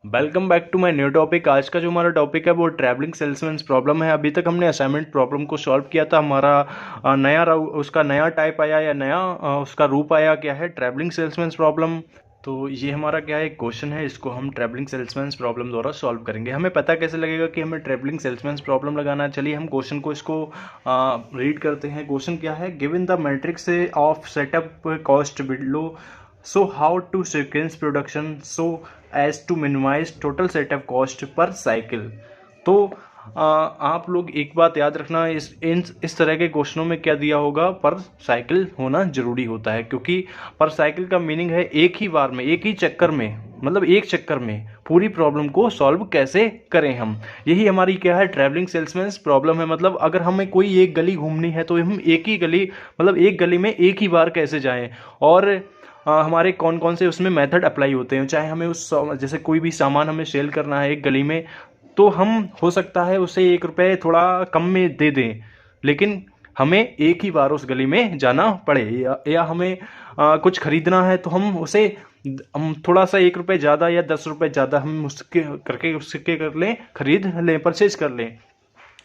Welcome back to my new topic. आज का जो हमारा टॉपिक है वो ट्रैवलिंग सेल्समैन प्रॉब्लम है। अभी तक हमने असाइनमेंट प्रॉब्लम को सॉल्व किया था। हमारा उसका नया टाइप आया या नया उसका रूप आया क्या है, ट्रैवलिंग सेल्समैन प्रॉब्लम। तो ये हमारा क्या है, एक क्वेश्चन है, इसको हम ट्रैवलिंग सेल्समैन प्रॉब्लम द्वारा सॉल्व करेंगे। हमें पता कैसे लगेगा कि हमें ट्रैवलिंग सेल्समैन प्रॉब्लम लगाना है। चलिए हम क्वेश्चन को इसको रीड करते हैं। क्वेश्चन क्या है, given the matrix of setup cost below, so how to sequence production so as to minimize total setup cost per cycle। तो आप लोग एक बात याद रखना, इस तरह के क्वेश्चनों में क्या दिया होगा, पर साइकिल होना जरूरी होता है, क्योंकि पर साइकिल का मीनिंग है एक ही बार में, एक ही चक्कर में, मतलब एक चक्कर में पूरी प्रॉब्लम को सॉल्व कैसे करें हम। यही हमारी क्या है, ट्रैवलिंग सेल्समैन प्रॉब्लम है। मतलब अगर हमें कोई एक गली घूमनी है तो हम एक ही गली, मतलब एक गली में एक ही बार कैसे जाएं, और हमारे कौन कौन से उसमें मेथड अप्लाई होते हैं। चाहे हमें जैसे कोई भी सामान हमें सेल करना है एक गली में, तो हम हो सकता है उसे 1 रुपये थोड़ा कम में दे दें, लेकिन हमें एक ही बार उस गली में जाना पड़े, या हमें कुछ खरीदना है तो हम थोड़ा सा 1 रुपये ज़्यादा या 10 रुपये ज़्यादा हम उसके कर लें, खरीद लें, परचेज कर लें।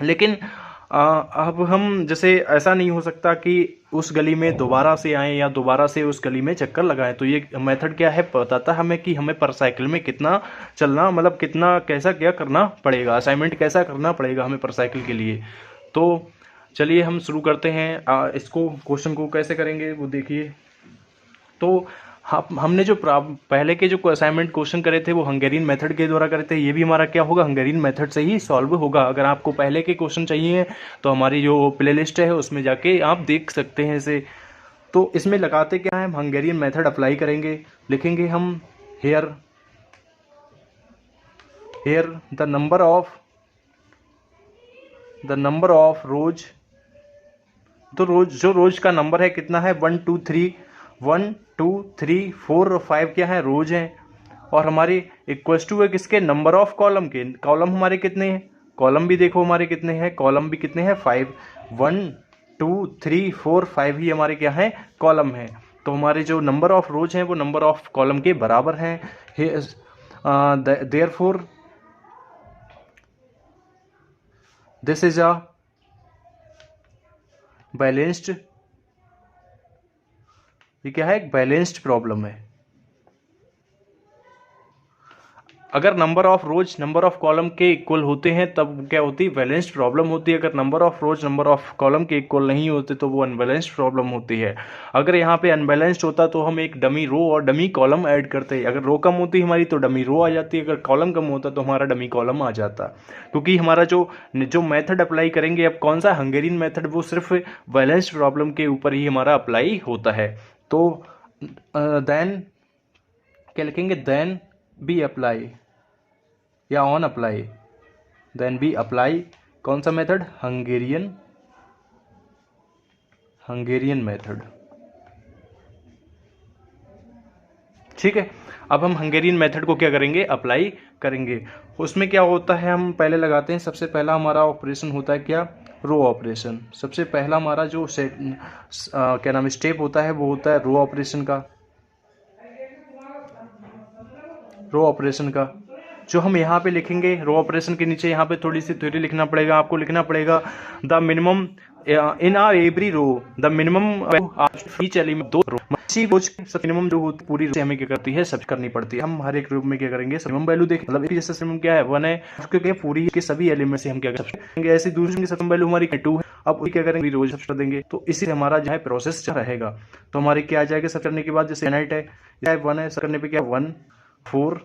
लेकिन अब हम जैसे ऐसा नहीं हो सकता कि उस गली में दोबारा से आएँ या दोबारा से उस गली में चक्कर लगाएं। तो ये मेथड क्या है, बताता हमें कि हमें पर साइकिल में कितना चलना, मतलब कितना कैसा क्या करना पड़ेगा, असाइनमेंट कैसा करना पड़ेगा हमें पर साइकिल के लिए। तो चलिए हम शुरू करते हैं। इसको क्वेश्चन को कैसे करेंगे वो देखिए। तो हमने जो पहले के जो असाइनमेंट क्वेश्चन करे थे वो हंगेरियन मेथड के द्वारा करे थे। ये भी हमारा क्या होगा, हंगेरियन मेथड से ही सॉल्व होगा। अगर आपको पहले के क्वेश्चन चाहिए तो हमारी जो प्लेलिस्ट है उसमें जाके आप देख सकते हैं इसे। तो इसमें लगाते क्या है, हम हंगेरियन मेथड अप्लाई करेंगे। लिखेंगे हम here here the number of rows. तो रोज का नंबर है कितना है, 1 2 3 4 और 5 क्या है, रोज हैं। और हमारी इक्वल्स टू है किसके, नंबर ऑफ कॉलम के। कॉलम हमारे कितने हैं, कॉलम भी देखो हमारे कितने हैं, कॉलम भी कितने हैं, 5। 1 2 3 4 5 ही हमारे क्या है, कॉलम है। तो हमारे जो नंबर ऑफ रोज हैं वो नंबर ऑफ कॉलम के बराबर हैं। Therefore this is a balanced, ये क्या है, एक बैलेंस्ड प्रॉब्लम है। अगर number of rose number of column के इक्वल होते हैं तब क्या होती है, बैलेंस्ड प्रॉब्लम होती है। अगर number of rose number of column के इक्वल नहीं होते तो वो अनबैलेंस्ड प्रॉब्लम होती है। अगर यहाँ पे अनबैलेंस्ड होता तो हम एक डमी रो और डमी कॉलम ऐड करते। अगर रो कम होती हमारी तो डमी रो आ जाती, अगर कॉलम कम होता तो हमारा डमी कॉलम आ जाता। क्योंकि हमारा जो जो मेथड अप्लाई करेंगे, अब कौन सा, हंगेरियन मेथड, वो सिर्फ बैलेंस्ड प्रॉब्लम के ऊपर ही हमारा अप्लाई होता है। तो देन क्या लिखेंगे, देन बी अप्लाई या on apply, then we apply कौन सा मेथड, हंगेरियन मेथड। ठीक है, अब हम हंगेरियन मेथड को क्या करेंगे, अप्लाई करेंगे। उसमें क्या होता है, हम पहले लगाते हैं, सबसे पहला हमारा ऑपरेशन होता है क्या, रो ऑपरेशन। सबसे पहला हमारा जो क्या नाम स्टेप होता है वो होता है रो ऑपरेशन का। रो ऑपरेशन का जो हम यहाँ पे लिखेंगे, रो ऑपरेशन के नीचे यहाँ पे थोड़ी सी थ्योरी लिखना पड़ेगा आपको। लिखना पड़ेगा the minimum in are every row, the minimum each element, दो रो, मिनिमम जो होती पूरी रो हमें क्या करती है, सब करनी पड़ती है। हम हर एक रो में क्या करेंगे, मिनिमम वैल्यू देखें, मतलब जैसे मिनिमम क्या है 1 है, क्योंकि पूरी के सभी एलिमेंट से हम क्या करेंगे, ऐसे दूसरी की सबसे वैल्यू हमारी 2 है। अब क्या करेंगे, रोज सबसे देंगे, तो इसी हमारा जो है प्रोसेस रहेगा। तो हमारे क्या आ जाएगा, सब करने के बाद जैसे नाइट है 1 है, सब करने पे क्या 1 4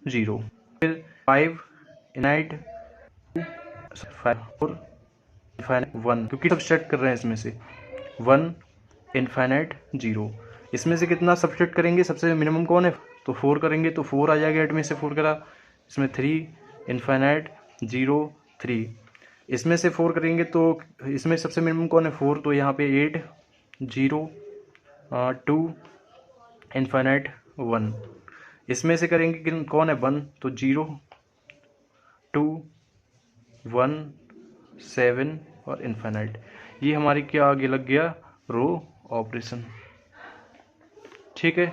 0, फिर 5 इनाइट 5 4 इनफाइनाइट 1, क्योंकि सब सेट कर रहे हैं इसमें से 1 इनफाइनाइट 0। इसमें से कितना सब्सट्रैक्ट करेंगे, सबसे मिनिमम कौन है, तो 4 करेंगे तो 4 आ जाएगा, 8 में से 4 करा, इसमें 3 इनफाइनाइट 0 3। इसमें से 4 करेंगे तो इसमें सबसे मिनिमम कौन है, 4, तो यहाँ पे 8 0 2 इनफाइनाइट 1। इसमें से करेंगे कि कौन है 1, तो 0 2 1 7 और इनफाइनाइट। ये हमारी क्या आगे लग गया, रो ऑपरेशन। ठीक है,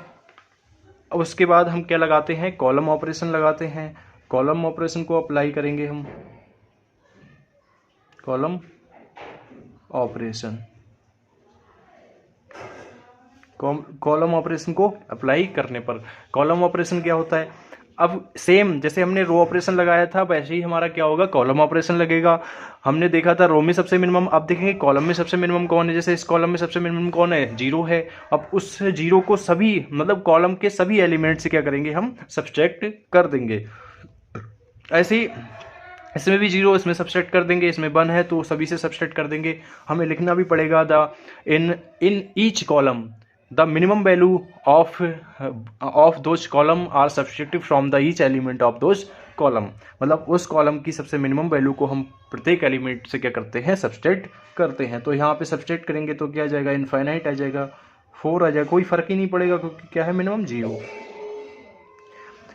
उसके बाद हम क्या लगाते हैं, कॉलम ऑपरेशन लगाते हैं। कॉलम ऑपरेशन को अप्लाई करेंगे हम, कॉलम ऑपरेशन, कॉलम ऑपरेशन को अप्लाई करने पर कॉलम ऑपरेशन क्या होता है, अब सेम जैसे हमने रो ऑपरेशन लगाया था वैसे ही हमारा क्या होगा, कॉलम ऑपरेशन लगेगा। हमने देखा था रो में सबसे मिनिमम, अब देखेंगे कॉलम में सबसे मिनिमम कौन है। जैसे इस कॉलम में सबसे मिनिमम कौन है, 0 है। अब उस 0 को सभी मतलब कॉलम के सभी एलिमेंट से क्या करेंगे, हम सब्सट्रैक्ट कर देंगे। ऐसे ही इसमें भी 0, इसमें सब्सट्रैक्ट कर देंगे, इसमें 1 है तो सभी से सब्सट्रैक्ट कर देंगे। हमें लिखना भी पड़ेगा the in each column the minimum value of those column are subtracted from the each element of those column. मतलब उस कॉलम की सबसे मिनिमम वैल्यू को हम प्रत्येक एलिमेंट से क्या करते हैं, सब्सट्रैक्ट करते हैं। तो यहाँ पे सब्सट्रैक्ट करेंगे तो क्या आ जाएगा, इनफाइनाइट आ जाएगा, 4 आ जाएगा, कोई फर्क ही नहीं पड़ेगा क्योंकि क्या है मिनिमम 0।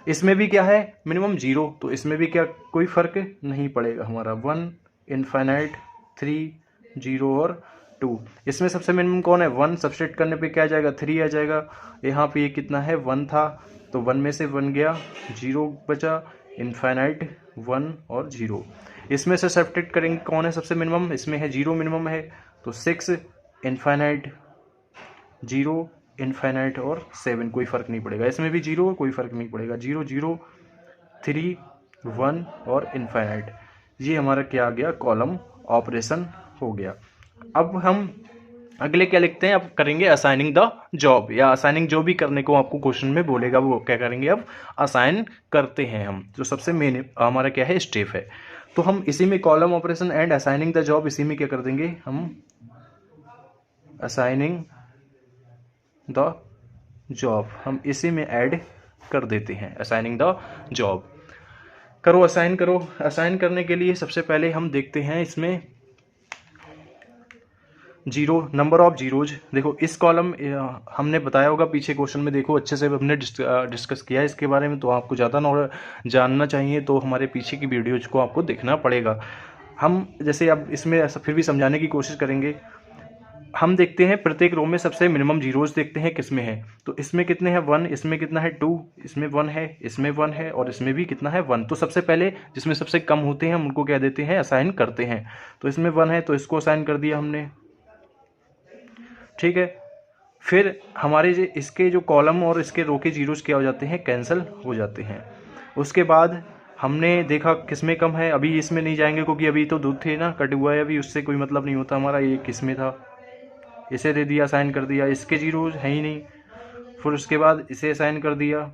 इसमें भी क्या है मिनिमम 0, तो इसमें भी क्या कोई फर्क नहीं पड़ेगा हमारा, 1 इनफाइनाइट 3 0 और 2। इसमें सबसे मिनिमम कौन है, 1, सब्सट्रैक्ट करने पे क्या आ जाएगा, 3 आ जाएगा। यहाँ पे ये कितना है, 1 था तो 1 में से 1 गया, 0 बचा, इनफाइनाइट 1 और 0। इसमें से सब्सट्रैक्ट करेंगे कौन है सबसे मिनिमम, इसमें है 0 मिनिमम है तो 6 इनफाइनाइट 0 इनफाइनाइट और 7, कोई फर्क नहीं पड़ेगा। इसमें भी 0, कोई फर्क नहीं पड़ेगा, 0 0 3 1 और इनफाइनाइट। ये हमारा क्या आ गया, कॉलम ऑपरेशन हो गया। अब हम अगले क्या लिखते हैं, अब करेंगे असाइनिंग द जॉब, या असाइनिंग जो भी करने को आपको क्वेश्चन में बोलेगा वो क्या करेंगे, अब असाइन करते हैं हम। जो सबसे मेन हमारा क्या है, स्टेप है। तो हम इसी में column operation and assigning the job, इसी में क्या कर देंगे हम, असाइनिंग द जॉब हम इसी में ऐड कर देते हैं। असाइनिंग द जॉब करो, असाइन करो। असाइन करने के लिए सबसे पहले हम देखते हैं इसमें 0 नंबर ऑफ जीरोज। देखो इस कॉलम हमने बताया होगा पीछे क्वेश्चन में, देखो अच्छे से हमने डिस्कस किया है इसके बारे में, तो आपको ज़्यादा नॉलेज जानना चाहिए तो हमारे पीछे की वीडियोज को आपको देखना पड़ेगा। हम जैसे अब इसमें फिर भी समझाने की कोशिश करेंगे। हम देखते हैं प्रत्येक रो में सबसे मिनिमम जीरोज देखते हैं किस में है, तो इसमें कितने हैं 1, इसमें कितना है 2, इसमें 1 है, इसमें 1 है और इसमें भी कितना है 1। तो सबसे पहले जिसमें सबसे कम होते हैं हम उनको क्या देते हैं, असाइन करते हैं। तो इसमें 1 है तो इसको असाइन कर दिया हमने, ठीक है। फिर हमारे जो इसके जो कॉलम और इसके रो के जीरोज क्या हो जाते हैं, कैंसिल हो जाते हैं। उसके बाद हमने देखा किसमें कम है, अभी इसमें नहीं जाएंगे क्योंकि अभी तो दूध थे ना, कट हुआ है अभी, उससे कोई मतलब नहीं होता हमारा। ये किसमें था, इसे दे दिया, असाइन कर दिया, इसके जीरोज है ही नहीं। फिर उसके बाद इसे असाइन कर दिया,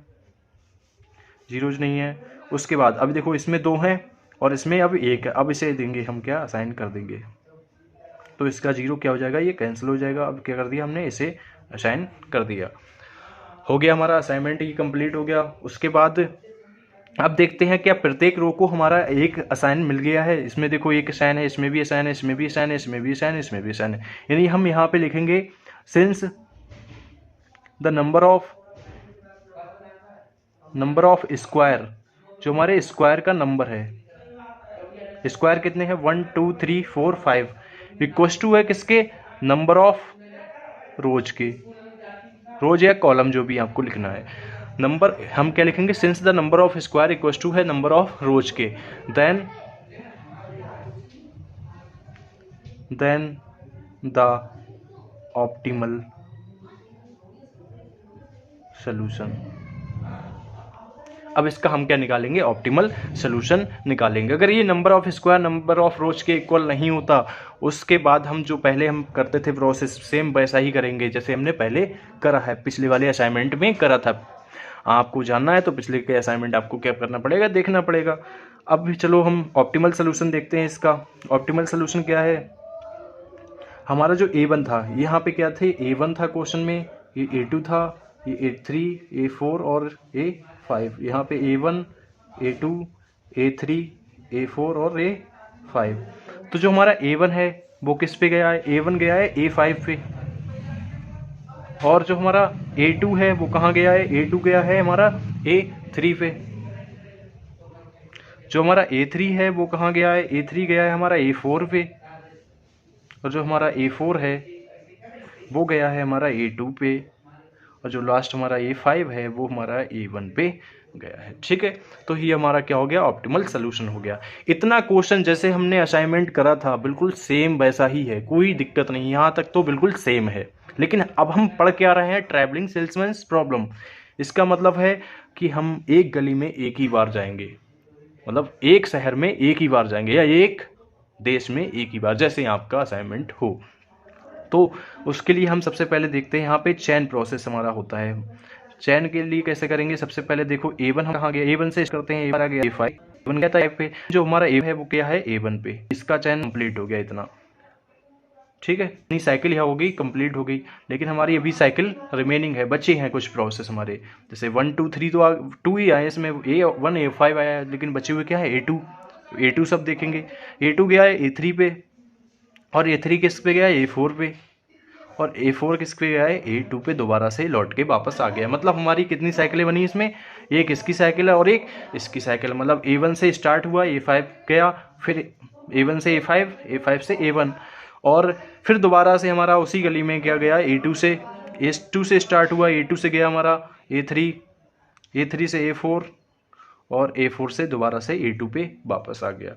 जीरोज नहीं है। उसके बाद अभी देखो इसमें 2 हैं और इसमें अब 1 है, अब इसे देंगे हम क्या, असाइन कर देंगे, तो इसका 0 क्या हो जाएगा, ये कैंसिल हो जाएगा। अब क्या कर दिया हमने, इसे असाइन कर दिया, हो गया हमारा असाइनमेंट ही कंप्लीट हो गया। उसके बाद अब देखते हैं क्या प्रत्येक रो को हमारा एक असाइन मिल गया है। इसमें देखो एक असाइन है, इसमें भी असाइन है, इसमें भी असाइन है, इसमें भी असाइन है, इसमें भी असाइन है। यानी हम यहाँ पे लिखेंगे since the number of square, जो हमारे स्क्वायर का नंबर है, स्क्वायर कितने हैं 1 2 3 4 5, इक्वस टू है किसके, नंबर ऑफ रोज के, रोज या कॉलम जो भी आपको लिखना है। नंबर हम क्या लिखेंगे, since the number of square equals to है नंबर ऑफ रोज के, देन द ऑप्टिमल सोल्यूशन। अब इसका हम क्या निकालेंगे, ऑप्टिमल सोल्यूशन निकालेंगे। अगर ये number of square number of rows के इक्वल नहीं होता, उसके बाद हम जो पहले हम करते थे प्रोसेस सेम वैसा ही करेंगे जैसे हमने पहले करा है, पिछले वाले असाइनमेंट में करा था। आपको जानना है तो पिछले के असाइनमेंट आपको क्या करना पड़ेगा, देखना पड़ेगा। अब भी चलो हम ऑप्टिमल सोल्यूशन देखते हैं इसका। ऑप्टिमल सोल्यूशन क्या है, हमारा जो A1 था, यहाँ पे क्या थे, A1 था क्वेश्चन में, ये A2 था, ये A3 A4 और A5। यहाँ पे A1 A2 A3 A4 और A5। तो जो हमारा A1 है वो किस पे गया है, A1 गया है A5 पे, और जो हमारा A2 है वो कहाँ गया है, A2 गया है हमारा A3 पे। जो हमारा A3 है वो कहाँ गया है, A3 गया है हमारा A4 पे, और जो हमारा A4 है वो गया है हमारा A2 पे, और जो लास्ट हमारा A5 है वो हमारा A1 पे गया है। ठीक है, तो ये हमारा क्या हो गया, ऑप्टिमल सोल्यूशन हो गया। इतना क्वेश्चन जैसे हमने असाइनमेंट करा था बिल्कुल सेम वैसा ही है, कोई दिक्कत नहीं, यहाँ तक तो बिल्कुल सेम है। लेकिन अब हम पढ़ के आ रहे हैं ट्रैवलिंग सेल्समैन प्रॉब्लम। इसका मतलब है कि हम एक गली में एक ही बार जाएंगे, मतलब एक शहर में एक ही बार जाएंगे या एक देश में एक ही बार, जैसे आपका असाइनमेंट हो। तो उसके लिए हम सबसे पहले देखते हैं यहाँ पे चेन प्रोसेस हमारा होता है। चेन के लिए कैसे करेंगे, सबसे पहले देखो A1 हम कहाँ गया, A1 से करते हैं, A1 आ गया, A5 A1 गया था A पे, जो हमारा A है वो क्या है A1 पे, इसका चेन कंप्लीट हो गया इतना। ठीक है, इतनी साइकिल यहाँ हो गई, कंप्लीट हो गई। लेकिन हमारी अभी साइकिल रिमेनिंग है, बचे हैं कुछ प्रोसेस हमारे, जैसे 1 2 3 तो 2 ही आए इसमें, A1 A5 आया है, लेकिन बचे हुए क्या है A2 सब देखेंगे। A2 गया है A3 पे, और A3 किस पे गया है A4 पे, और A4 किस पे गया है A2 पे, दोबारा से लौट के वापस आ गया। मतलब हमारी कितनी साइकिलें बनी इसमें, एक इसकी साइकिल है और एक इसकी साइकिल। मतलब A1 से स्टार्ट हुआ, A5 गया, फिर A1 से A5, A5 से A1, और फिर दोबारा से हमारा उसी गली में क्या गया A2 से स्टार्ट हुआ, A2 से गया हमारा A3, A3 से A4, और A4 से दोबारा से A2 पे वापस आ गया।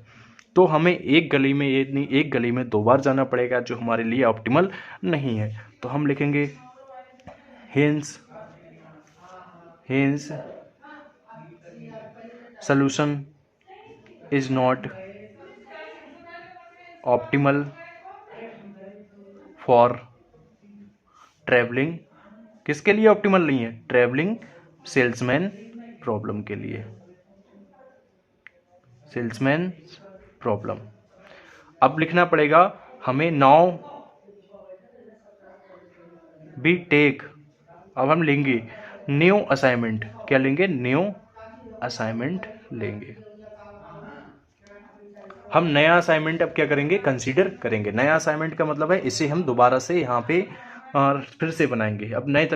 तो हमें एक गली में ये नहीं, एक गली में 2 बार जाना पड़ेगा, जो हमारे लिए ऑप्टिमल नहीं है। तो हम लिखेंगे hence solution is not optimal for travelling, किसके लिए ऑप्टिमल नहीं है, ट्रैवलिंग सेल्समैन प्रॉब्लम के लिए, सेल्समैन प्रॉब्लम। अब लिखना पड़ेगा हमें नाउ बी टेक, अब हम लेंगे न्यू असाइनमेंट, क्या लेंगे, न्यू असाइनमेंट लेंगे। हम नया असाइनमेंट अब क्या करेंगे, कंसीडर करेंगे। नया असाइनमेंट का मतलब है इसे हम दोबारा से यहाँ पे फिर से बनाएंगे, अब नए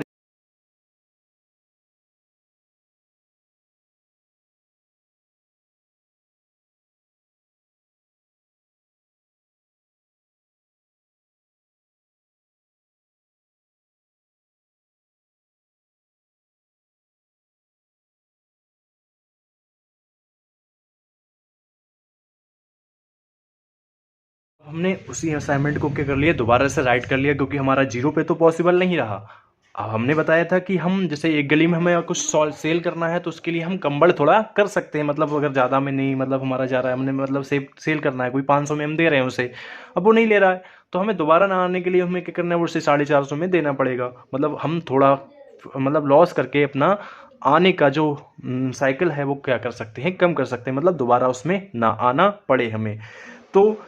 हमने उसी असाइनमेंट को क्या कर लिया, दोबारा से राइट कर लिया, क्योंकि हमारा 0 पे तो पॉसिबल नहीं रहा। अब हमने बताया था कि हम जैसे एक गली में हमें कुछ सेल करना है, तो उसके लिए हम कंबल थोड़ा कर सकते हैं, मतलब अगर ज़्यादा में नहीं, मतलब हमारा जा रहा है, हमने मतलब सेल करना है, कोई 500 में हम दे रहे हैं उसे, अब वो नहीं ले रहा है, तो हमें दोबारा ना आने के लिए हमें क्या करना है, उसे 450 में देना पड़ेगा। मतलब हम थोड़ा मतलब लॉस करके अपना आने का जो साइकिल है वो क्या कर सकते हैं, कम कर सकते हैं, मतलब दोबारा उसमें ना आना पड़े हमें। तो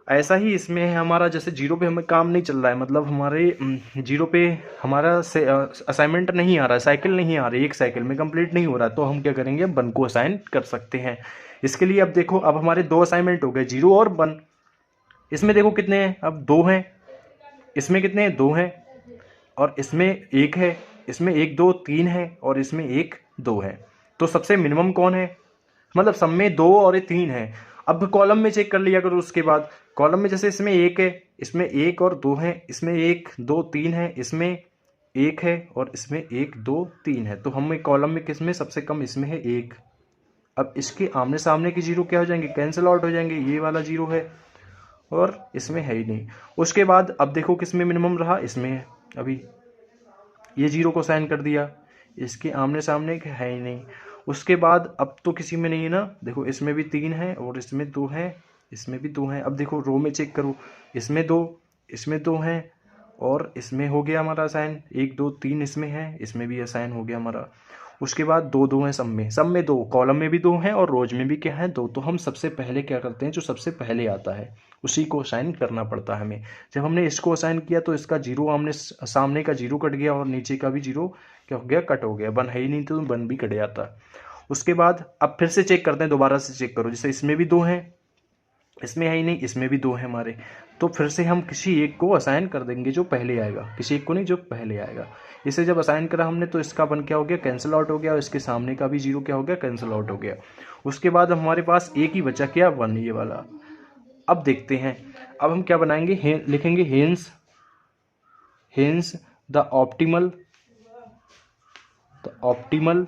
ऐसा ही इसमें है हमारा, जैसे 0 पे हमें काम नहीं चल रहा है, मतलब हमारे 0 पे हमारा असाइनमेंट नहीं आ रहा है, साइकिल नहीं आ रही, एक साइकिल में कंप्लीट नहीं हो रहा है, तो हम क्या करेंगे, 1 को असाइन कर सकते हैं। इसके लिए अब देखो, अब हमारे 2 असाइनमेंट हो गए, 0 और 1। इसमें देखो कितने हैं, अब 2 हैं, इसमें कितने हैं, 2 हैं, और इसमें 1 है, इसमें 1 2 3 है, और इसमें 1 2 है। तो सबसे मिनिमम कौन है, मतलब सब में 2 और ये 3 है। अब कॉलम में चेक कर लिया करो, उसके बाद कॉलम में जैसे इसमें 1 है, इसमें 1 और 2 है, इसमें 1 2 3 है, इसमें 1 है, और इसमें 1 2 3 है। तो हमें कॉलम में किसमें सबसे कम, इसमें है 1। अब इसके आमने सामने के 0 क्या हो जाएंगे, कैंसिल आउट हो जाएंगे, ये वाला 0 है और इसमें है ही नहीं। उसके बाद अब देखो किसमें मिनिमम रहा, इसमें है। अभी ये 0 को साइन कर दिया, इसके आमने सामने है ही नहीं। उसके बाद अब तो किसी में नहीं है ना, देखो इसमें भी 3 है, और इसमें 2 है, इसमें भी 2 है। अब देखो रो में चेक करो, इसमें 2, इसमें 2 है, और इसमें हो गया हमारा साइन, 1 2 3 इसमें है, इसमें भी साइन हो गया हमारा। उसके बाद 2 2 हैं, सब में 2, कॉलम में भी 2 हैं, और रोज में भी क्या है, 2। तो हम सबसे पहले क्या करते हैं, जो सबसे पहले आता है उसी को असाइन करना पड़ता है हमें। जब हमने इसको असाइन किया तो इसका 0 आमने सामने का 0 कट गया, और नीचे का भी 0 क्या हो गया, कट हो गया। 1 है ही नहीं तो 1 भी कट जाता। उसके बाद अब फिर से चेक करते हैं, दोबारा से चेक करो, जैसे इसमें भी 2 हैं, इसमें है ही नहीं, इसमें भी 2 है हमारे। तो फिर से हम किसी एक को असाइन कर देंगे जो पहले आएगा, किसी एक को नहीं, जो पहले आएगा। इसे जब असाइन करा हमने तो इसका 1 क्या हो गया, कैंसिल आउट हो गया, और इसके सामने का भी 0 क्या हो गया, कैंसिल आउट हो गया। उसके बाद हमारे पास एक ही बचा, क्या, 1, ये वाला। अब देखते हैं, अब हम क्या बनाएंगे, लिखेंगे हेंस द ऑप्टिमल तो ऑप्टिमल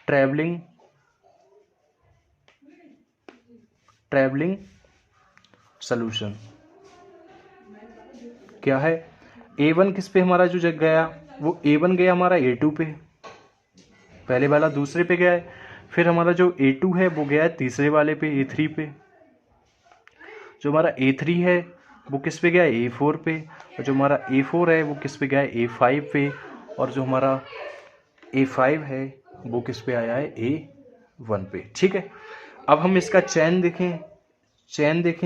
ट्रैवलिंग सोल्यूशन क्या है? A1 किस पे हमारा जो जग गया, वो A1 गया हमारा A2 पे, पहले वाला दूसरे पे गया है। फिर हमारा जो A2 है वो गया है तीसरे वाले पे A3 पे। जो हमारा A3 है वो किस पे गया है? A4 पे। और जो हमारा A4 है वो किस पे गया है? A5 पे। और जो हमारा A5 है वो किस पे आया है? A1 पे। ठीक है, अब हम इसका चैन देखें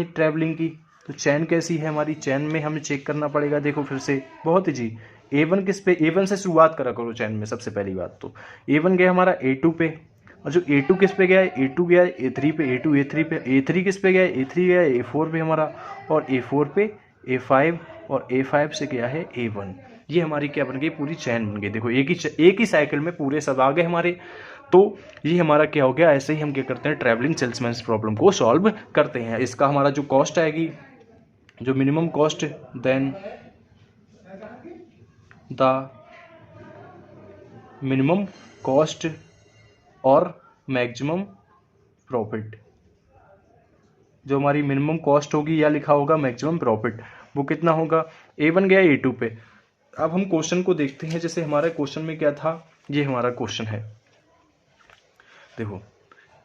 ट्रैवलिंग की। तो चैन कैसी है हमारी? चैन में हमें चेक करना पड़ेगा। देखो फिर से बहुत ही जी, A1 किस पे? A1 से शुरुआत करा करो चैन में। सबसे पहली बात तो A1 गया हमारा A2 पे, और जो A2 किस पे गया है? A2 गया है A3 पे, A2 A3 पे, A3 किस पे गया है? A3 गया है A4 पे हमारा, और A4 पे A5, और A5 से गया है A1। ये हमारी क्या बन गई? पूरी चैन बन गई। देखो एक ही साइकिल में पूरे सब आ गए हमारे। तो ये हमारा क्या हो गया? ऐसे ही हम क्या करते हैं? ट्रैवलिंग सेल्समैन प्रॉब्लम को सॉल्व करते हैं। इसका हमारा जो कॉस्ट आएगी, जो minimum cost, then the minimum cost और मैक्सिमम प्रॉफिट। जो हमारी मिनिमम कॉस्ट होगी या लिखा होगा मैक्सिमम प्रॉफिट, वो कितना होगा? A1 गया A2 पे। अब हम क्वेश्चन को देखते हैं। जैसे हमारे क्वेश्चन में क्या था, ये हमारा क्वेश्चन है। देखो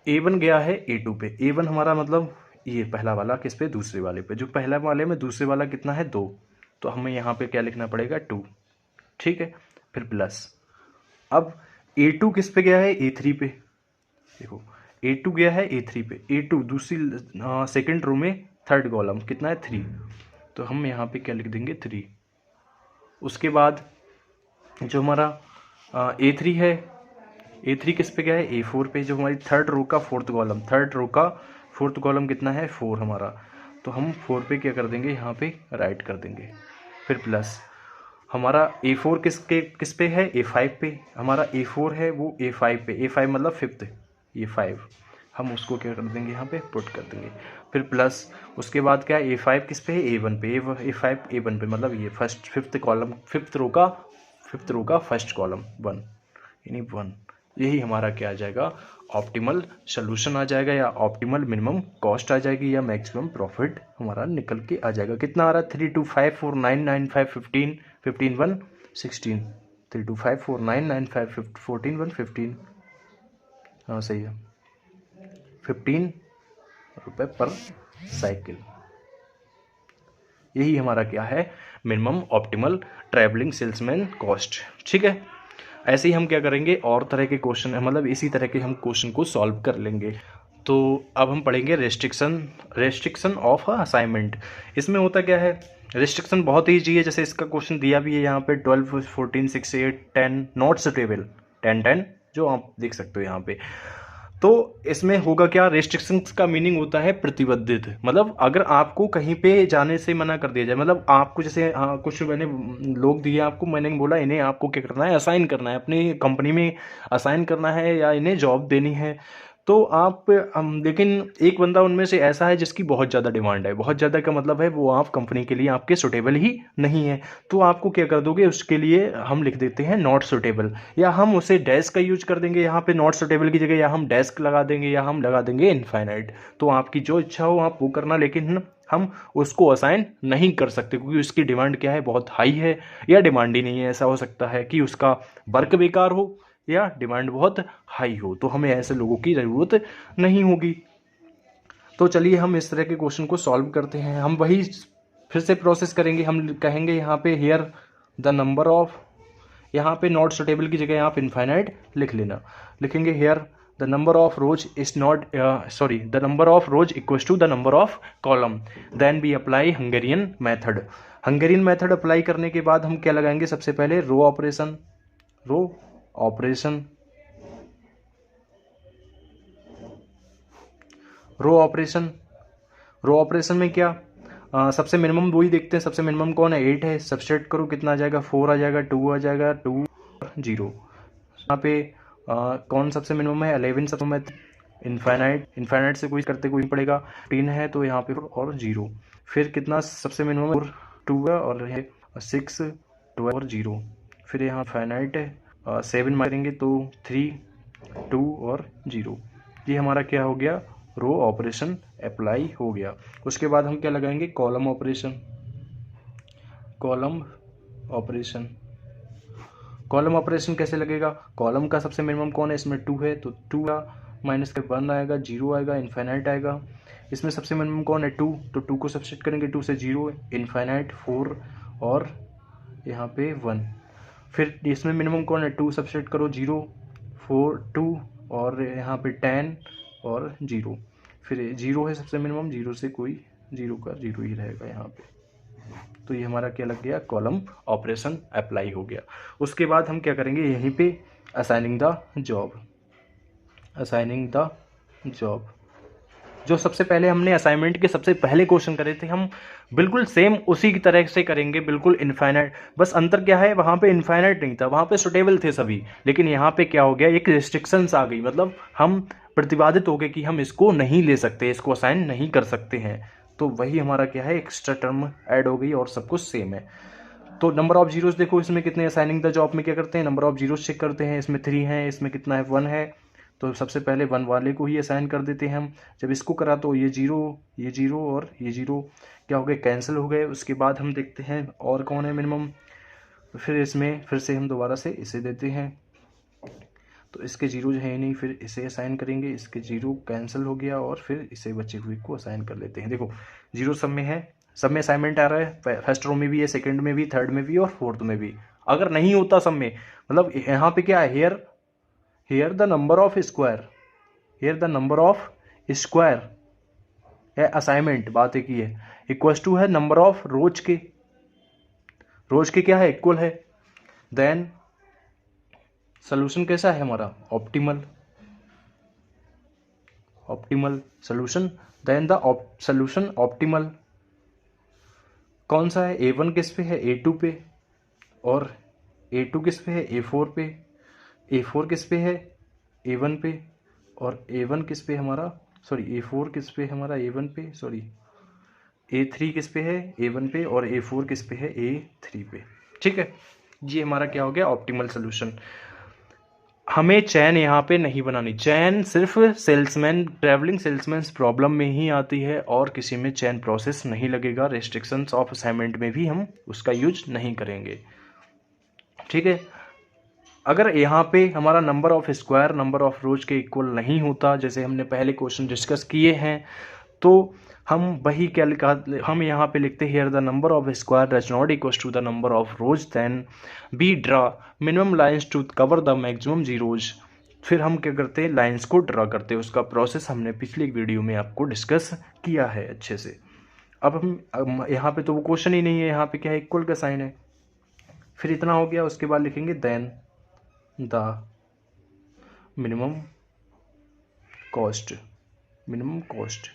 A1 गया है A2 पे। A1 हमारा मतलब ये पहला वाला किस पे? दूसरे वाले पे। जो पहला वाले में दूसरे वाला कितना है? 2। तो हमें यहाँ पे क्या लिखना पड़ेगा? 2। ठीक है, फिर प्लस। अब A2 किस पे गया है? A3 पे। देखो A2 गया है A3 पे। A2 दूसरी सेकंड रो में थर्ड कॉलम कितना है? 3। तो हम यहाँ पे क्या लिख देंगे? 3। उसके बाद जो हमारा A3 है, A3 किस पे गया है? A4 पे। जो हमारी थर्ड रो का फोर्थ कॉलम कितना है? 4 हमारा। तो हम 4 पे क्या कर देंगे? यहाँ पे राइट कर देंगे। फिर प्लस हमारा A4 किस पे है? A5 पे। हमारा A4 है वो A5 पे। A5 मतलब फिफ्थ, ये 5। हम उसको क्या कर देंगे? यहाँ पे पुट कर देंगे। फिर प्लस उसके बाद क्या है? A5 किस पे है? A1 पे। A5 A1 पे, मतलब ये फिफ्थ रो का फर्स्ट कॉलम 1, यानी 1। यही हमारा क्या आ जाएगा? ऑप्टिमल सोल्यूशन आ जाएगा, या ऑप्टिमल मिनिमम कॉस्ट आ जाएगी, या मैक्सिमम प्रॉफिट हमारा निकल के आ जाएगा। कितना आ रहा है? 3 2 5 4 9 9 5 15 15 1 16। 3 2 5 4 9 9 5 14 1 15। हाँ सही है, 15 रुपये पर साइकिल। यही हमारा क्या है? Minimum optimal travelling salesman cost. ठीक है, ऐसे ही हम क्या करेंगे? और तरह के क्वेश्चन, मतलब इसी तरह के हम क्वेश्चन को सॉल्व कर लेंगे। तो अब हम पढ़ेंगे रेस्ट्रिक्शन ऑफ असाइनमेंट। इसमें होता क्या है? रेस्ट्रिक्शन बहुत ईजी है। जैसे इसका क्वेश्चन दिया भी है यहाँ पे 12 14 6 8 10 नॉट सुटेबल 10 10, जो आप देख सकते हो यहाँ पे। तो इसमें होगा क्या? रेस्ट्रिक्शंस का मीनिंग होता है प्रतिबंधित। मतलब अगर आपको कहीं पे जाने से मना कर दिया जाए, मतलब आपको जैसे कुछ मैंने लोग दिए आपको, मैंने बोला इन्हें आपको क्या करना है? असाइन करना है, अपनी कंपनी में असाइन करना है, या इन्हें जॉब देनी है। तो आप लेकिन एक बंदा उनमें से ऐसा है जिसकी बहुत ज़्यादा डिमांड है। बहुत ज़्यादा का मतलब है वो आप कंपनी के लिए आपके सुटेबल ही नहीं है। तो आपको क्या कर दोगे? उसके लिए हम लिख देते हैं नॉट सुटेबल, या हम उसे डैश का यूज कर देंगे यहाँ पे नॉट सुटेबल की जगह, या हम डैश लगा देंगे, या हम लगा देंगे इनफाइनाइट। तो आपकी जो इच्छा हो आप वो करना, लेकिन हम उसको असाइन नहीं कर सकते क्योंकि उसकी डिमांड क्या है? बहुत हाई है, या डिमांड ही नहीं है। ऐसा हो सकता है कि उसका वर्क बेकार हो, या डिमांड बहुत हाई हो। तो हमें ऐसे लोगों की ज़रूरत नहीं होगी। तो चलिए हम इस तरह के क्वेश्चन को सॉल्व करते हैं। हम वही फिर से प्रोसेस करेंगे। हम कहेंगे यहाँ पे हियर द नंबर ऑफ, यहाँ पे नॉट सुटेबल की जगह आप इनफाइनाइट लिख लेना। लिखेंगे here the number of rows is not the number of rows equals to the number of column. Then we apply Hungarian method. Hungarian method apply करने के बाद हम क्या लगाएंगे? सबसे पहले रो ऑपरेशन। रो ऑपरेशन में क्या? सबसे मिनिमम वही देखते हैं। सबसे मिनिमम कौन है? 8 है। सब्सट्रैक्ट करो, कितना आ जाएगा? 4 आ जाएगा, 2 आ जाएगा, 2 0। यहाँ पे कौन सबसे मिनिमम है? 11 सबसे मिनिमम है। इनफाइनाइट से कोई करते कोई पड़ेगा। 3 है तो यहाँ पे और 0। फिर कितना सबसे मिनिमम है? 2 है, और है 6 12 और 0। फिर यहाँ फाइनाइट है 7 मारेंगे तो 3, 2 और 0। ये हमारा क्या हो गया, रो ऑपरेशन अप्लाई हो गया। उसके बाद हम क्या लगाएंगे, column operation. Column operation, column operation कैसे लगेगा, कॉलम का सबसे मिनिमम कौन है, इसमें 2 है तो 2 का माइनस के 1 आएगा, 0 आएगा, इनफाइनाइट आएगा। इसमें सबसे मिनिमम कौन है 2, तो 2 को सब्सिट्यूट करेंगे, 2 से 0, इनफाइनाइट 4 और यहाँ पे 1। फिर इसमें मिनिमम कौन है 2 सब्सिट्यूट करो, 0, 4, 2 और यहाँ पे 10 और 0। फिर 0 है सबसे मिनिमम, 0 से कोई 0 का 0 ही रहेगा यहाँ पे। तो ये हमारा क्या लग गया, कॉलम ऑपरेशन अप्लाई हो गया। उसके बाद हम क्या करेंगे, यहीं पे assigning the job. Assigning the job, जो सबसे पहले हमने असाइनमेंट के सबसे पहले क्वेश्चन करे थे, हम बिल्कुल सेम उसी की तरह से करेंगे, बिल्कुल इनफाइनाइट। बस अंतर क्या है, वहाँ पे इनफाइनाइट नहीं था, वहाँ पे सुटेबल थे सभी, लेकिन यहाँ पे क्या हो गया, एक रिस्ट्रिक्शंस आ गई, मतलब हम प्रतिपादित हो गए कि हम इसको नहीं ले सकते, इसको असाइन नहीं कर सकते हैं। तो वही हमारा क्या है, एक्स्ट्रा टर्म ऐड हो गई और सब कुछ सेम है। तो नंबर ऑफ जीरोस देखो, इसमें कितने असाइनिंग द जॉब में क्या करते हैं, नंबर ऑफ जीरोस चेक करते हैं। इसमें 3 है, इसमें कितना है 1 है, तो सबसे पहले 1 वाले को ही असाइन कर देते हैं हम। जब इसको करा तो ये 0, ये 0 और ये 0 क्या हो गए, कैंसिल हो गए। उसके बाद हम देखते हैं और कौन है मिनिमम, फिर इसमें फिर से हम दोबारा से इसे देते हैं, तो इसके 0 है ही नहीं, फिर इसे असाइन करेंगे, इसके 0 कैंसिल हो गया और फिर इसे बचे हुए को असाइन कर लेते हैं। देखो 0 सब में है, सब में असाइनमेंट आ रहा है, फर्स्ट रो में भी है, सेकंड में भी, थर्ड में भी और फोर्थ में भी। अगर नहीं होता सब में, मतलब यहाँ पे क्या है, here the number of square, here the number of square है असाइनमेंट, बात एक ही है, इक्वल टू है नंबर ऑफ रोज के, रोज के क्या है इक्वल है। देन सोल्यूशन कैसा है हमारा, optimal, optimal solution. Then the solution optimal कौन सा है, A1 किस पे है, A2 पे, और A2 किस पे है, A4 पे, A4 किस पे है, A1 पे, और A1 किस पे हमारा, सॉरी A4 किस पे हमारा, A1 पे, सॉरी A3 किस पे है, A1 पे, और A4 किस पे है, A3 पे। ठीक है, ये हमारा क्या हो गया, ऑप्टिमल सोल्यूशन। हमें चैन यहाँ पे नहीं बनानी, चैन सिर्फ सेल्समैन, ट्रैवलिंग सेल्समैन प्रॉब्लम में ही आती है और किसी में चैन प्रोसेस नहीं लगेगा। रेस्ट्रिक्शंस ऑफ असाइनमेंट में भी हम उसका यूज नहीं करेंगे। ठीक है, अगर यहाँ पे हमारा number of square number of rows के इक्वल नहीं होता, जैसे हमने पहले क्वेश्चन डिस्कस किए हैं, तो हम वही क्या लिखा, हम यहाँ पे लिखते हैं the number of square does not equal to the number of rows, then we draw minimum lines to cover the maximum zeros. फिर हम क्या करते हैं, लाइंस को ड्रा करते हैं। उसका प्रोसेस हमने पिछली वीडियो में आपको डिस्कस किया है अच्छे से। अब हम यहाँ पे तो वो क्वेश्चन ही नहीं है, यहाँ पे क्या है, इक्वल का साइन है। फिर इतना हो गया, उसके बाद लिखेंगे then the minimum cost, minimum cost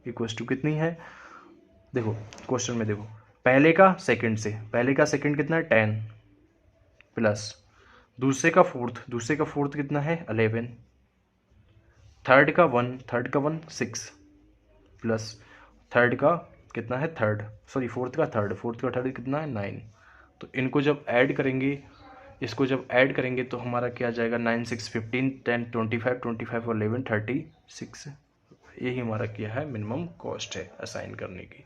equal to कितनी है, देखो क्वेश्चन में देखो, पहले का सेकंड से, पहले का सेकंड कितना है 10 प्लस दूसरे का फोर्थ कितना है 11, थर्ड का 1 6 प्लस थर्ड का कितना है फोर्थ का थर्ड कितना है 9। तो इनको जब ऐड करेंगे, इसको जब ऐड करेंगे तो हमारा क्या आ जाएगा, 9 6 15 10 25 और 11 36। यही हमारा क्या है, मिनिमम कॉस्ट है असाइन करने की।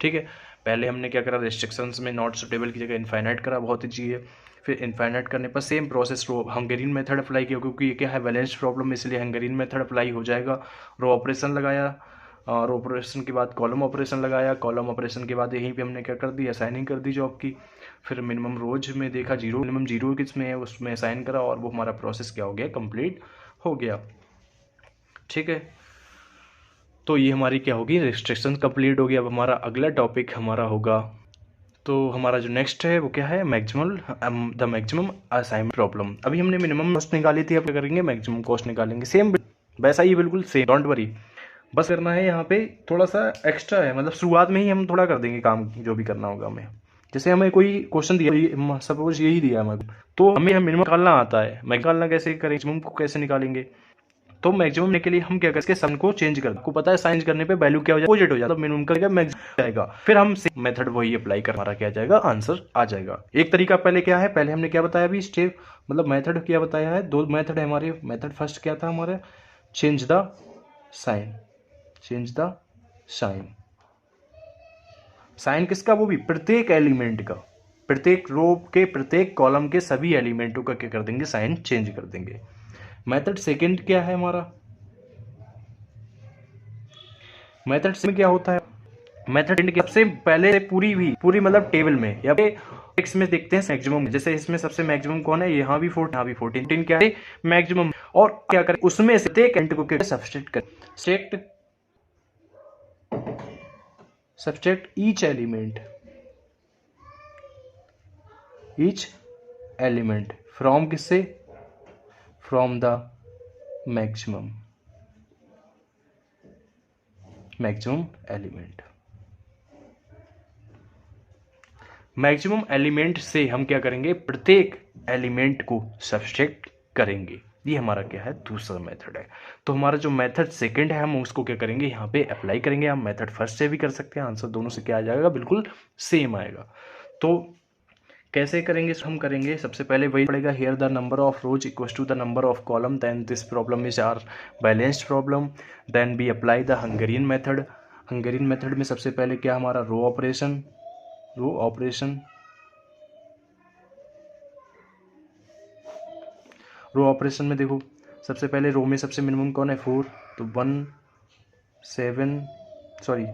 ठीक है, पहले हमने क्या करा, रेस्ट्रिक्शंस में नॉट सुटेबल की जगह इनफाइनाइट करा, बहुत ईजी है। फिर इनफाइनाइट करने पर सेम प्रोसेस रो हंगेरियन मेथड अप्लाई किया, क्योंकि ये क्या है बैलेंस प्रॉब्लम, इसलिए हंगेरियन मेथड अप्लाई हो जाएगा। रो ऑपरेशन लगाया, और ऑपरेशन के बाद कॉलम ऑपरेशन लगाया, कॉलम ऑपरेशन के बाद यहीं पे हमने क्या कर दी, असाइनिंग कर दी जॉब की। फिर मिनिमम रोज में देखा, मिनिमम जीरो किस में है उसमें असाइन करा, और वो हमारा प्रोसेस क्या हो गया, कंप्लीट हो गया। ठीक है, तो ये हमारी क्या होगी, रिस्ट्रिक्शन कंप्लीट हो गया। अब हमारा अगला टॉपिक हमारा होगा, तो हमारा जो नेक्स्ट है वो क्या है, द मैक्सिमम असाइनमेंट प्रॉब्लम। अभी हमने मिनिमम कॉस्ट निकाली थी, अब क्या करेंगे, मैक्सिमम कॉस्ट निकालेंगे। सेम वैसा ही बिल्कुल सेम, डोंट वरी, बस करना है यहाँ पे थोड़ा सा एक्स्ट्रा है, मतलब शुरुआत में ही हम थोड़ा कर देंगे काम, जो भी करना होगा हमें। जैसे हमें कोई क्वेश्चन दिया, सपोज यही दिया हमें, तो हमें मिनिमम निकालना आता है, निकालना कैसे करें, मैक्सिमम को कैसे निकालेंगे। तो मैक्सिमम लेने के लिए हम क्या करेंगे, साइन को चेंज कर, आपको पता है साइन करने पे वैल्यू क्या हो जाएगा, अपोजिट हो जाएगा, तो मिनिमम का मैक्सिमम जाएगा। फिर हम मेथड वही अप्लाई कर, हमारा क्या जाएगा, आंसर आ जाएगा। एक तरीका पहले क्या है, पहले हमने क्या बताया अभी, स्टेप मतलब मेथड क्या बताया है, दो मेथड है हमारे। मेथड फर्स्ट क्या था हमारे, change the sign, change the sign. Sign किसका, वो भी प्रत्येक एलिमेंट का, प्रत्येक रो के प्रत्येक कॉलम के सभी एलिमेंटों का क्या कर देंगे, साइन चेंज कर देंगे। मेथड सेकंड क्या है हमारा, मेथड से क्या होता है, मेथड सबसे पहले पूरी मतलब टेबल में या एक्स में देखते हैं मैक्सिमम, जैसे इसमें सबसे मैक्सिमम कौन है, यहाँ भी 14, यहाँ भी 14 क्या है मैक्सिमम, और क्या करें उसमें से प्रत्येक एलिमेंट को क्या सब्सट्रैक्ट करें, सब्सट्रैक्ट ईच एलिमेंट फ्रॉम किससे, from the maximum element. Maximum element से हम क्या करेंगे, प्रत्येक एलिमेंट को सब्सट्रैक्ट करेंगे। ये हमारा क्या है, दूसरा मेथड है। तो हमारा जो मेथड सेकंड है हम उसको क्या करेंगे, यहाँ पे अप्लाई करेंगे। हम मेथड फर्स्ट से भी कर सकते हैं, आंसर दोनों से क्या आ जाएगा, बिल्कुल सेम आएगा। तो कैसे करेंगे, हम करेंगे सबसे पहले वही पड़ेगा, here the number of rows equals to the number of column, then this problem is are balanced problem, then we apply the Hungarian method. Hungarian method में सबसे पहले क्या हमारा, रो ऑपरेशन में देखो सबसे पहले रो में सबसे मिनिमम कौन है, 4, तो 1 7 सॉरी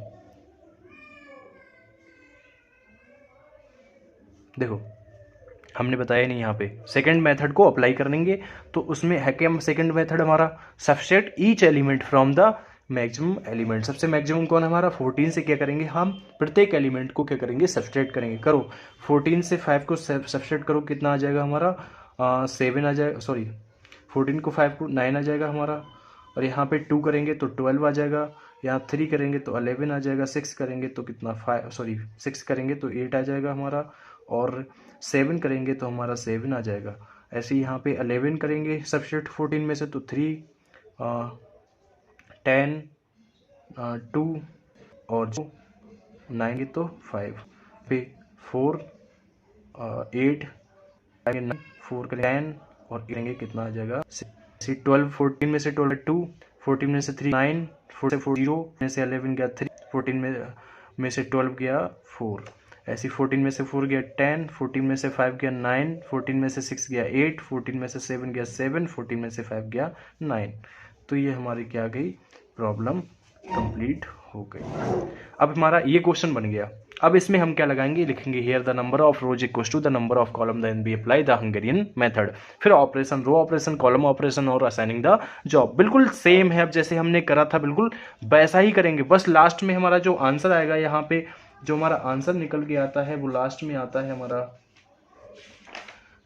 देखो हमने बताया नहीं, यहाँ पे सेकंड मेथड को अप्लाई करेंगे। तो उसमें है क्या, सेकंड मेथड हमारा subtract each element from the maximum element. सबसे मैक्सिमम कौन है हमारा, 14 से क्या करेंगे, हम प्रत्येक एलिमेंट को क्या करेंगे, सब्सट्रैक्ट करेंगे। करो 14 से 5 को सब्सट्रैक्ट करो, कितना आ जाएगा हमारा, 7 आ जाएगा, सॉरी 14 को 5 को 9 आ जाएगा हमारा, और यहाँ पे 2 करेंगे तो 12 आ जाएगा, यहाँ 3 करेंगे तो 11 आ जाएगा, 6 करेंगे तो कितना 6 करेंगे तो 8 आ जाएगा हमारा, और 7 करेंगे तो हमारा 7 आ जाएगा। ऐसे ही यहाँ पे 11 करेंगे सब्सट्रैक्ट 14 में से तो 3 10 2 और 9 तो 5 पे 4 8 9 4 करेंगे 10 और करेंगे कितना आ जाएगा 12, 14 में से 12 2, 14 में से 3 9, 4 से 4 0 में से 11 गया 3, 14 में से 12 गया 4, ऐसी 14 में से 4 गया 10, 14 में से 5 गया 9, 14 में से 6 गया 8, 14 में से 7 गया 7, 14 में से 5 गया 9। तो ये हमारी क्या गई, प्रॉब्लम कंप्लीट हो गई। अब हमारा ये क्वेश्चन बन गया। अब इसमें हम क्या लगाएंगे, लिखेंगे here the number of rows equals to the number of column, then we apply the Hungarian method. फिर operation, row operation, column operation और असाइनिंग द जॉब बिल्कुल सेम है। अब जैसे हमने करा था बिल्कुल वैसा ही करेंगे, बस लास्ट में हमारा जो आंसर आएगा, यहाँ पे जो हमारा आंसर निकल के आता है वो लास्ट में आता है हमारा,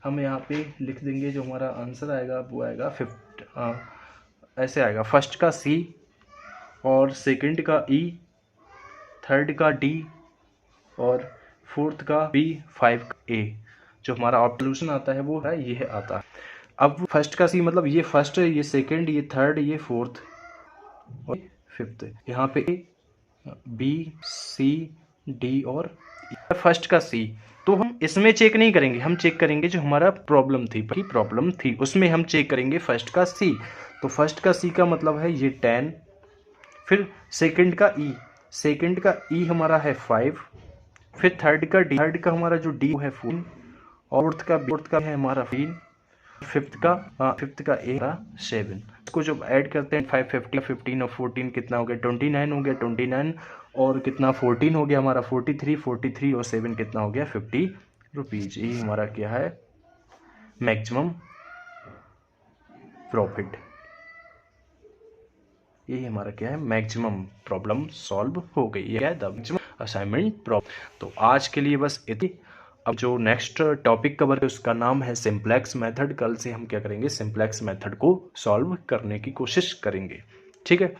हम यहाँ पे लिख देंगे जो हमारा आंसर आएगा वो आएगा 50, ऐसे आएगा, फर्स्ट का C और सेकंड का E, थर्ड का D और फोर्थ का B, 5 का A। जो हमारा सोल्यूशन आता है वो है ये आता है। अब फर्स्ट का C मतलब ये फर्स्ट, ये सेकंड, ये थर्ड, ये फोर्थ और फिफ्थ, यहाँ पे B C D और फर्स्ट का C। तो हम इसमें चेक नहीं करेंगे, हम चेक करेंगे जो हमारा प्रॉब्लम थी उसमें हम चेक करेंगे फर्स्ट का C। तो फर्स्ट का C का मतलब है ये 10, फिर सेकंड का E हमारा है 5, फिर थर्ड का D, थर्ड का हमारा जो D है 4, और फोर्थ का है हमारा 15, फिफ्थ का A 7। इसको जब ऐड करते हैं 5 50 15 और 14 कितना हो गया 29 हो गया, 29 और कितना 14 हो गया हमारा 43 और 7 कितना हो गया 50 रुपीज। ये हमारा क्या है, मैक्सिमम प्रॉफिट। ये हमारा क्या है, मैक्सिमम प्रॉब्लम सॉल्व हो गई। ये है द मैक्सिमम असाइनमेंट प्रॉब्लम। तो आज के लिए बस इतनी। अब जो नेक्स्ट टॉपिक कवर है उसका नाम है सिंप्लेक्स मेथड। कल से हम क्या करेंगे, सिंप्लेक्स मेथड को सॉल्व करने की कोशिश करेंगे। ठीक है।